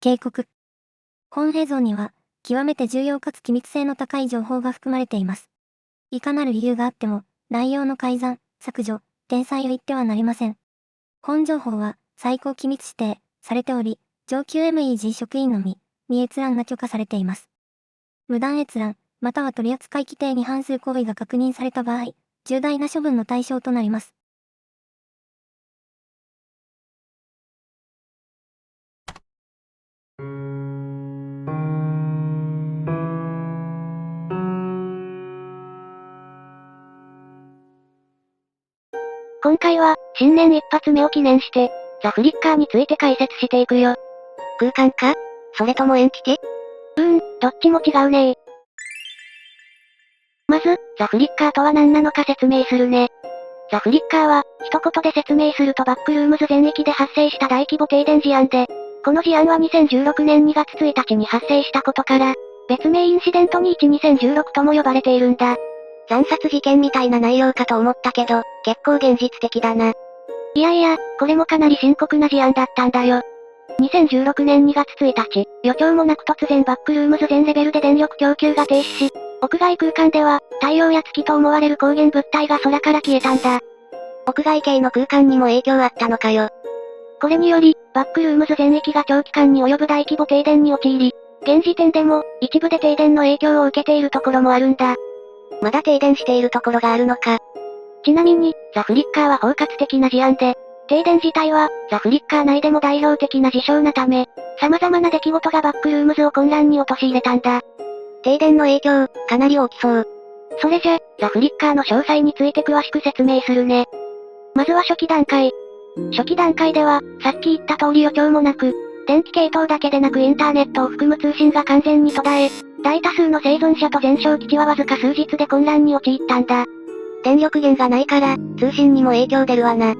警告。本映像には、極めて重要かつ機密性の高い情報が含まれています。いかなる理由があっても、内容の改ざん、削除、転載を言ってはなりません。本情報は、最高機密指定、されており、上級 MEG 職員のみ、未閲覧が許可されています。無断閲覧、または取扱規定に反する行為が確認された場合、重大な処分の対象となります。今回は、新年一発目を記念して、ザ・フリッカーについて解説していくよ。空間か？それとも延期機？どっちも違うね。まず、ザ・フリッカーとは何なのか説明するね。ザ・フリッカーは、一言で説明するとバックルームズ全域で発生した大規模停電事案で、この事案は2016年2月1日に発生したことから、別名インシデント21-2016とも呼ばれているんだ。惨殺事件みたいな内容かと思ったけど、結構現実的だな。いやいや、これもかなり深刻な事案だったんだよ。2016年2月1日、予兆もなく突然バックルームズ全レベルで電力供給が停止し、屋外空間では、太陽や月と思われる光源物体が空から消えたんだ。屋外系の空間にも影響あったのかよ。これにより、バックルームズ全域が長期間に及ぶ大規模停電に陥り、現時点でも、一部で停電の影響を受けているところもあるんだ。まだ停電しているところがあるのか。ちなみに、ザ・フリッカーは包括的な事案で、停電自体は、ザ・フリッカー内でも代表的な事象なため、様々な出来事がバックルームズを混乱に陥れたんだ。停電の影響、かなり大きそう。それじゃ、ザ・フリッカーの詳細について詳しく説明するね。まずは初期段階。初期段階では、さっき言った通り予兆もなく、電気系統だけでなくインターネットを含む通信が完全に途絶え、大多数の生存者と全焼基地はわずか数日で混乱に陥ったんだ。電力源がないから、通信にも影響出るわな。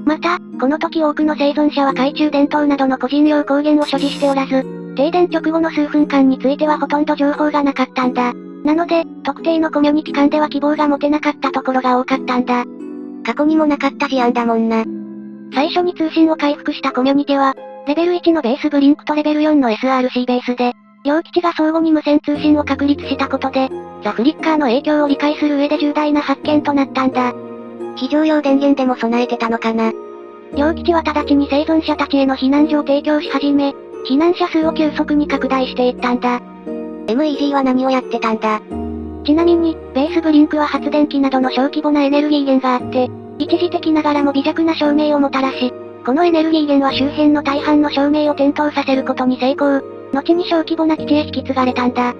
また、この時多くの生存者は懐中電灯などの個人用光源を所持しておらず、停電直後の数分間についてはほとんど情報がなかったんだ。なので、特定のコミュニティ間では希望が持てなかったところが多かったんだ。過去にもなかった事案だもんな。最初に通信を回復したコミュニティは、レベル1のベースブリンクとレベル4の SRC ベースで、両基地が相互に無線通信を確立したことで、ザ・フリッカーの影響を理解する上で重大な発見となったんだ。非常用電源でも備えてたのかな。両基地は直ちに生存者たちへの避難所を提供し始め、避難者数を急速に拡大していったんだ。MEG は何をやってたんだ？ちなみに、ベースブリンクは発電機などの小規模なエネルギー源があって、一時的ながらも微弱な照明をもたらし、このエネルギー源は周辺の大半の照明を点灯させることに成功。後に小規模な基地へ引き継がれたんだ。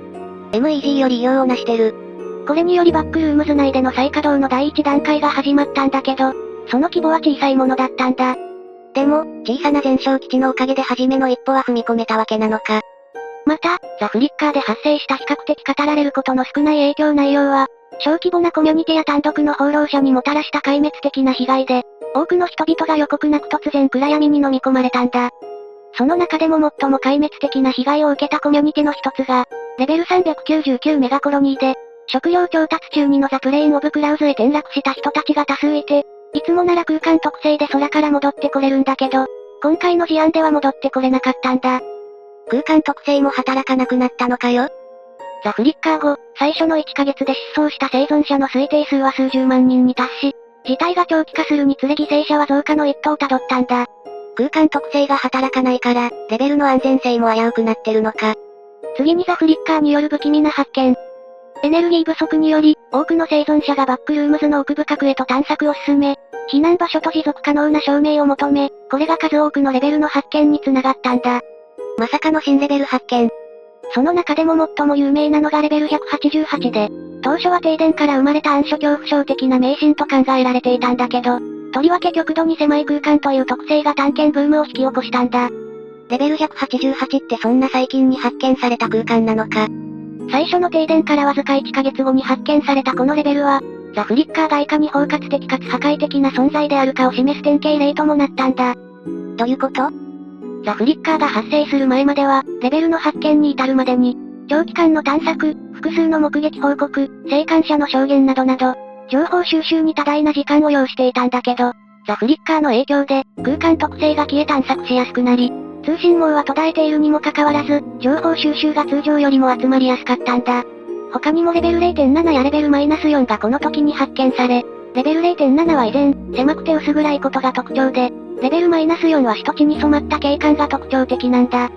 MEG より異様をなしてる。これによりバックルームズ内での再稼働の第一段階が始まったんだけど、その規模は小さいものだったんだ。でも、小さな全焼基地のおかげで初めの一歩は踏み込めたわけなのか。また、ザ・フリッカーで発生した比較的語られることの少ない影響内容は、小規模なコミュニティや単独の放浪者にもたらした壊滅的な被害で、多くの人々が予告なく突然暗闇に飲み込まれたんだ。その中でも最も壊滅的な被害を受けたコミュニティの一つが、レベル399メガコロニーで、食料調達中にのザ・プレイン・オブ・クラウズへ転落した人たちが多数いて、いつもなら空間特性で空から戻ってこれるんだけど、今回の事案では戻ってこれなかったんだ。空間特性も働かなくなったのかよ。ザ・フリッカー後、最初の1ヶ月で失踪した生存者の推定数は数十万人に達し、事態が長期化するにつれ犠牲者は増加の一途をたどったんだ。空間特性が働かないから、レベルの安全性も危うくなってるのか。次にザ・フリッカーによる不気味な発見。エネルギー不足により、多くの生存者がバックルームズの奥深くへと探索を進め、避難場所と持続可能な照明を求め、これが数多くのレベルの発見につながったんだ。まさかの新レベル発見。その中でも最も有名なのがレベル188で、当初は停電から生まれた暗所恐怖症的な迷信と考えられていたんだけど、とりわけ極度に狭い空間という特性が探検ブームを引き起こしたんだ。レベル188ってそんな最近に発見された空間なのか。最初の停電からわずか1ヶ月後に発見されたこのレベルは、ザ・フリッカーがいかに包括的かつ破壊的な存在であるかを示す典型例ともなったんだ。どういうこと？ザ・フリッカーが発生する前までは、レベルの発見に至るまでに、長期間の探索、複数の目撃報告、生還者の証言などなど、情報収集に多大な時間を要していたんだけど、ザ・フリッカーの影響で、空間特性が消え探索しやすくなり、通信網は途絶えているにもかかわらず、情報収集が通常よりも集まりやすかったんだ。他にもレベル 0.7 やレベル -4 がこの時に発見され、レベル 0.7 は依然、狭くて薄暗いことが特徴で、レベル -4 は一地に染まった景観が特徴的なんだ。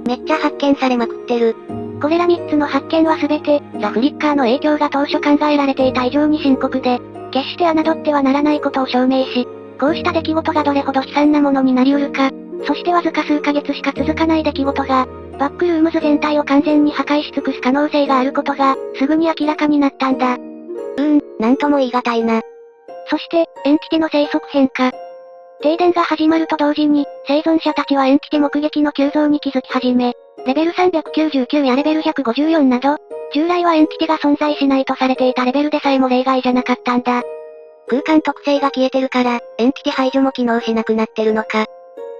めっちゃ発見されまくってる。これら3つの発見は全て、ザ・フリッカーの影響が当初考えられていた以上に深刻で、決して侮ってはならないことを証明し、こうした出来事がどれほど悲惨なものになり得るか、そしてわずか数ヶ月しか続かない出来事が、バックルームズ全体を完全に破壊し尽くす可能性があることが、すぐに明らかになったんだ。なんとも言い難いな。そして、エンティテの生息変化。停電が始まると同時に、生存者たちはエンティテ目撃の急増に気づき始め、レベル399やレベル154など、従来はエンティテが存在しないとされていたレベルでさえも例外じゃなかったんだ。空間特性が消えてるから、エンティテ排除も機能しなくなってるのか。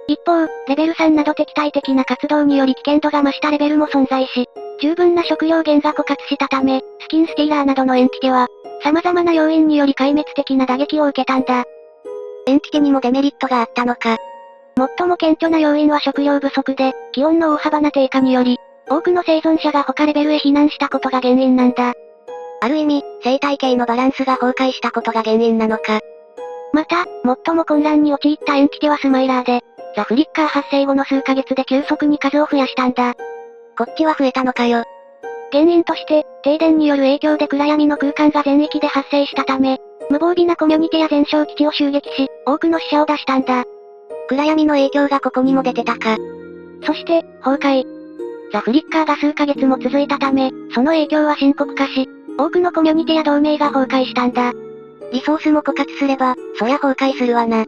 一方、レベル3など敵対的な活動により危険度が増したレベルも存在し、十分な食料源が枯渇したため、スキンスティーラーなどのエンティテは、様々な要因により壊滅的な打撃を受けたんだ。エンティテにもデメリットがあったのか。最も顕著な要因は食料不足で、気温の大幅な低下により、多くの生存者が他レベルへ避難したことが原因なんだ。ある意味、生態系のバランスが崩壊したことが原因なのか。また、最も混乱に陥ったエンティテはスマイラーで、ザ・フリッカー発生後の数ヶ月で急速に数を増やしたんだ。こっちは増えたのかよ。原因として、停電による影響で暗闇の空間が全域で発生したため、無防備なコミュニティや全焼基地を襲撃し、多くの死者を出したんだ。暗闇の影響がここにも出てたか。そして、崩壊。ザ・フリッカーが数ヶ月も続いたため、その影響は深刻化し、多くのコミュニティや同盟が崩壊したんだ。リソースも枯渇すれば、そりゃ崩壊するわな。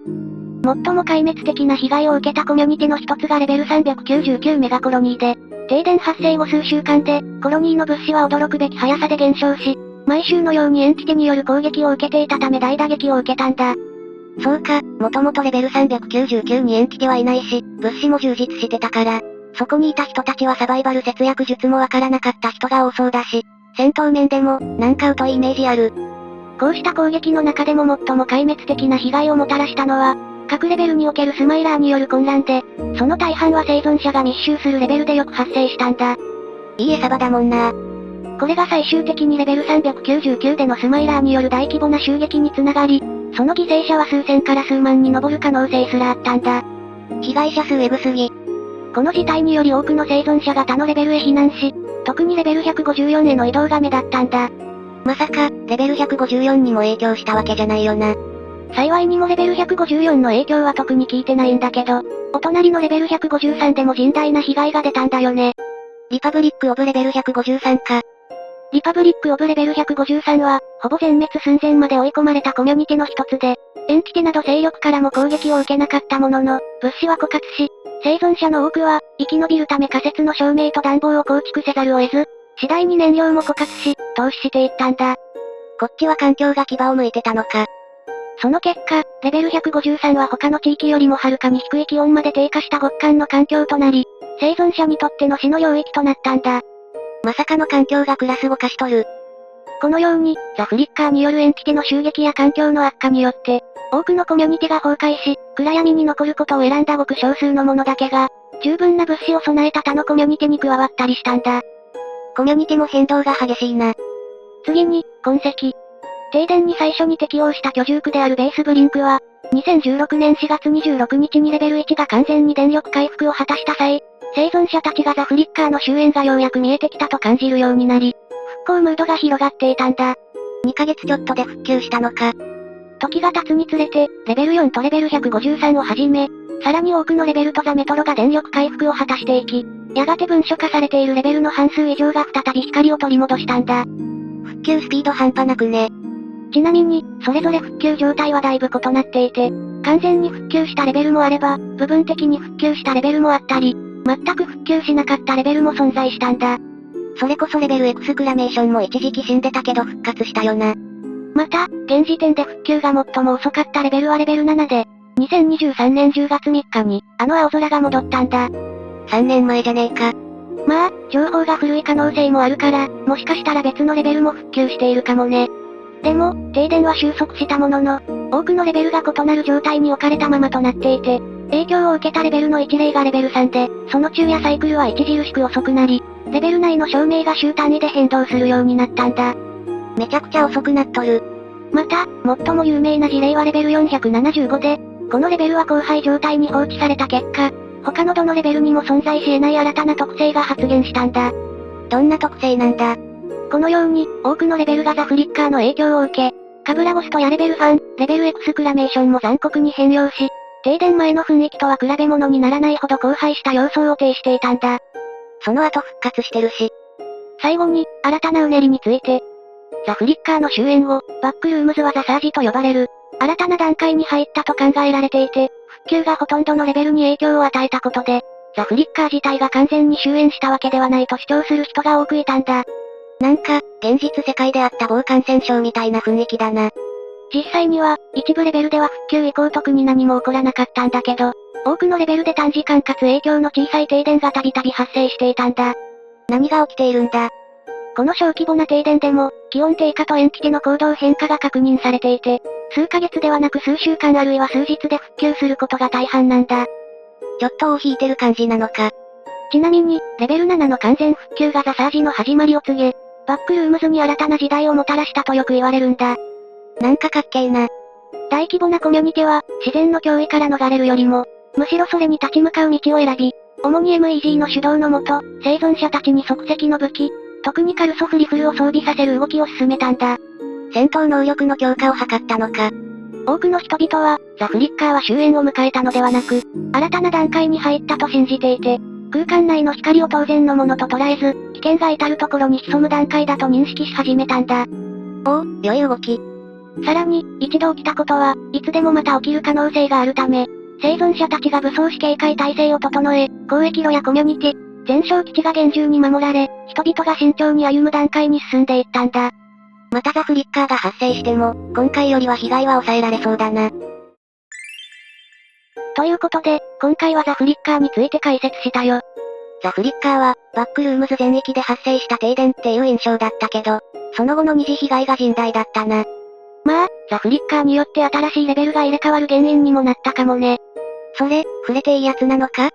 最も壊滅的な被害を受けたコミュニティの一つがレベル399メガコロニーで、停電発生後数週間で、コロニーの物資は驚くべき速さで減少し、毎週のようにエンティテによる攻撃を受けていたため大打撃を受けたんだ。そうか、もともとレベル399にエンティテはいないし、物資も充実してたから、そこにいた人たちはサバイバル節約術もわからなかった人が多そうだし、戦闘面でも、なんか疎いイメージある。こうした攻撃の中でも最も壊滅的な被害をもたらしたのは、各レベルにおけるスマイラーによる混乱で、その大半は生存者が密集するレベルでよく発生したんだ。いい餌場だもんな。これが最終的にレベル399でのスマイラーによる大規模な襲撃につながり、その犠牲者は数千から数万に上る可能性すらあったんだ。被害者数エグすぎ。この事態により多くの生存者が他のレベルへ避難し、特にレベル154への移動が目立ったんだ。まさか、レベル154にも影響したわけじゃないよな。幸いにもレベル154の影響は特に効いてないんだけど、お隣のレベル153でも甚大な被害が出たんだよね。リパブリックオブレベル153か。リパブリックオブレベル153は、ほぼ全滅寸前まで追い込まれたコミュニティの一つで、エンティテなど勢力からも攻撃を受けなかったものの、物資は枯渇し、生存者の多くは、生き延びるため仮設の照明と暖房を構築せざるを得ず、次第に燃料も枯渇し、投資していったんだ。こっちは環境が牙を向いてたのか。その結果、レベル153は他の地域よりもはるかに低い気温まで低下した極寒の環境となり、生存者にとっての死の領域となったんだ。まさかの環境がクラスを貸し取る。このように、ザ・フリッカーによるエンティテの襲撃や環境の悪化によって、多くのコミュニティが崩壊し、暗闇に残ることを選んだごく少数の者だけが、十分な物資を備えた他のコミュニティに加わったりしたんだ。コミュニティも変動が激しいな。次に、痕跡。停電に最初に適応した居住区であるベースブリンクは、2016年4月26日にレベル1が完全に電力回復を果たした際、生存者たちがザ・フリッカーの終焉がようやく見えてきたと感じるようになり、復興ムードが広がっていたんだ。2ヶ月ちょっとで復旧したのか。時が経つにつれて、レベル4とレベル153をはじめ、さらに多くのレベルとザ・メトロが電力回復を果たしていき、やがて文書化されているレベルの半数以上が再び光を取り戻したんだ。復旧スピード半端なくね。ちなみに、それぞれ復旧状態はだいぶ異なっていて、完全に復旧したレベルもあれば、部分的に復旧したレベルもあったり、全く復旧しなかったレベルも存在したんだ。それこそレベルエクスクラメーションも一時期死んでたけど復活したよな。また、現時点で復旧が最も遅かったレベルはレベル7で、2023年10月3日に、あの青空が戻ったんだ。3年前じゃねえか。まあ、情報が古い可能性もあるから、もしかしたら別のレベルも復旧しているかもね。でも、停電は収束したものの、多くのレベルが異なる状態に置かれたままとなっていて、影響を受けたレベルの1例がレベル3で、その昼夜サイクルは著しく遅くなり、レベル内の照明が週単位で変動するようになったんだ。めちゃくちゃ遅くなっとる。また、最も有名な事例はレベル475で、このレベルは荒廃状態に放置された結果、他のどのレベルにも存在し得ない新たな特性が発現したんだ。どんな特性なんだ？このように、多くのレベルがザ・フリッカーの影響を受け、カブラゴストやレベル3、レベルエクスクラメーションも残酷に変容し、停電前の雰囲気とは比べ物にならないほど荒廃した様相を呈していたんだ。その後復活してるし。最後に、新たなうねりについて。ザ・フリッカーの終焉を、バックルームズはザ・サージと呼ばれる、新たな段階に入ったと考えられていて、復旧がほとんどのレベルに影響を与えたことで、ザ・フリッカー自体が完全に終焉したわけではないと主張する人が多くいたんだ。なんか、現実世界であった某感染症みたいな雰囲気だな。実際には、一部レベルでは復旧以降特に何も起こらなかったんだけど、多くのレベルで短時間かつ影響の小さい停電がたびたび発生していたんだ。何が起きているんだ？この小規模な停電でも、気温低下と塩基地の行動変化が確認されていて、数ヶ月ではなく数週間あるいは数日で復旧することが大半なんだ。ちょっと尾を引いてる感じなのか。ちなみに、レベル7の完全復旧がザ・サージの始まりを告げ、バックルームズに新たな時代をもたらしたとよく言われるんだ。なんかかっけーな。大規模なコミュニティは、自然の脅威から逃れるよりも、むしろそれに立ち向かう道を選び、主に MEG の主導のもと、生存者たちに即席の武器、特にカルソフリフルを装備させる動きを進めたんだ。戦闘能力の強化を図ったのか。多くの人々は、ザ・フリッカーは終焉を迎えたのではなく、新たな段階に入ったと信じていて、空間内の光を当然のものと捉えず、危険が至るところに潜む段階だと認識し始めたんだ。おお、良い動き。さらに、一度起きたことは、いつでもまた起きる可能性があるため、生存者たちが武装し警戒態勢を整え、交易路やコミュニティ、全焼基地が厳重に守られ、人々が慎重に歩む段階に進んでいったんだ。またザ・フリッカーが発生しても、今回よりは被害は抑えられそうだな。ということで、今回はザ・フリッカーについて解説したよ。ザ・フリッカーは、バックルームズ全域で発生した停電っていう印象だったけど、その後の二次被害が甚大だったな。まあ、ザ・フリッカーによって新しいレベルが入れ替わる原因にもなったかもね。それ、触れていいやつなのか？